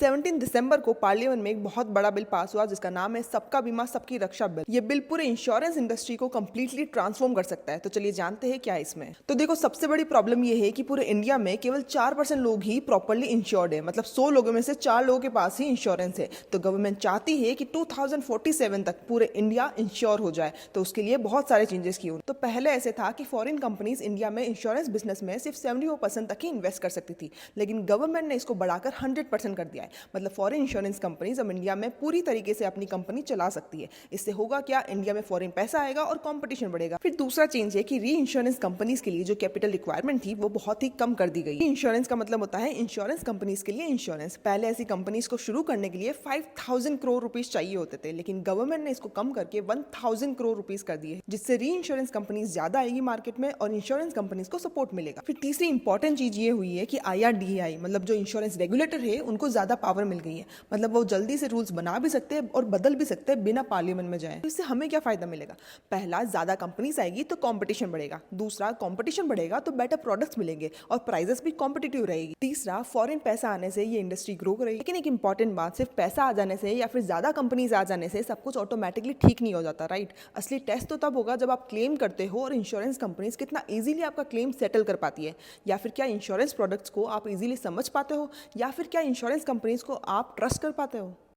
17 दिसंबर को पार्लियामेंट में एक बहुत बड़ा बिल पास हुआ जिसका नाम है सबका बीमा सबकी रक्षा बिल। ये बिल पूरे इंश्योरेंस इंडस्ट्री को कंप्लीटली ट्रांसफॉर्म कर सकता है। तो चलिए जानते हैं क्या है इसमें। तो देखो, सबसे बड़ी प्रॉब्लम ये है कि पूरे इंडिया में केवल 4% लोग ही प्रॉपरली इंश्योर्ड है। मतलब 100 लोगों में से 4 लोगों के पास ही इंश्योरेंस है। तो गवर्नमेंट चाहती है कि 2047 तक पूरे इंडिया इंश्योर हो जाए। तो उसके लिए बहुत सारे चेंजेस किए। तो पहले ऐसे था कि फॉरेन कंपनीज इंडिया में इंश्योरेंस बिजनेस में सिर्फ 74% तक ही इन्वेस्ट कर सकती थी, लेकिन गवर्नमेंट ने इसको बढ़ाकर 100% कर दिया है। मतलब फॉरेन इंश्योरेंस कंपनीज अब इंडिया में पूरी तरीके से अपनी कंपनी चला सकती है। इससे होगा क्या, इंडिया में फॉरेन पैसा आएगा और कंपटीशन बढ़ेगा। फिर दूसरा चेंज है कि री इंश्योरेंस कंपनीज के लिए जो कैपिटल रिक्वायरमेंट थी वो बहुत ही कम कर दी गई। इंश्योरेंस का मतलब होता है इंश्योरेंस कंपनीज के लिए इंश्योरेंस। पहले ऐसी कंपनीज को शुरू करने के लिए 5000 करोड़ रुपीज चाहिए होते थे, लेकिन गवर्नमेंट ने इसको कम करके 1000 करोड़ रुपीज कर दिए, जिससे री इंश्योरेंस कंपनीज ज्यादा आएगी मार्केट में और इंश्योरेंस कंपनीज को सपोर्ट मिलेगा। फिर तीसरी इंपॉर्टेंट चीज ये हुई है कि IRDAI मतलब जो इंश्योरेंस रेगुलेटर है उनको ज्यादा पावर मिल गई है। मतलब वो जल्दी से रूल्स बना भी सकते हैं और बदल भी सकते हैं बिना पार्लियामेंट में जाए। तो इससे हमें क्या फायदा मिलेगा? पहला, ज्यादा कंपनीज आएगी तो कंपटीशन बढ़ेगा। दूसरा, कंपटीशन बढ़ेगा तो बेटर प्रोडक्ट्स मिलेंगे और प्राइसेस भी कॉम्पिटिटिव रहेगी। तीसरा, फॉरेन पैसा आने से ये इंडस्ट्री ग्रो करेगी। लेकिन एक इंपॉर्टेंट बात, सिर्फ पैसा आ जाने से या फिर ज्यादा कंपनीज आ जाने से सब कुछ ऑटोमेटिकली ठीक नहीं हो जाता, राइट? असली टेस्ट तो तब होगा जब आप क्लेम करते हो और इंश्योरेंस कंपनीज कितना इजीली आपका क्लेम सेटल कर पाती है, या फिर क्या इंश्योरेंस प्रोडक्ट्स को आप इजीली समझ पाते हो, या फिर क्या इंश्योरेंस कंपनीज को आप ट्रस्ट कर पाते हो।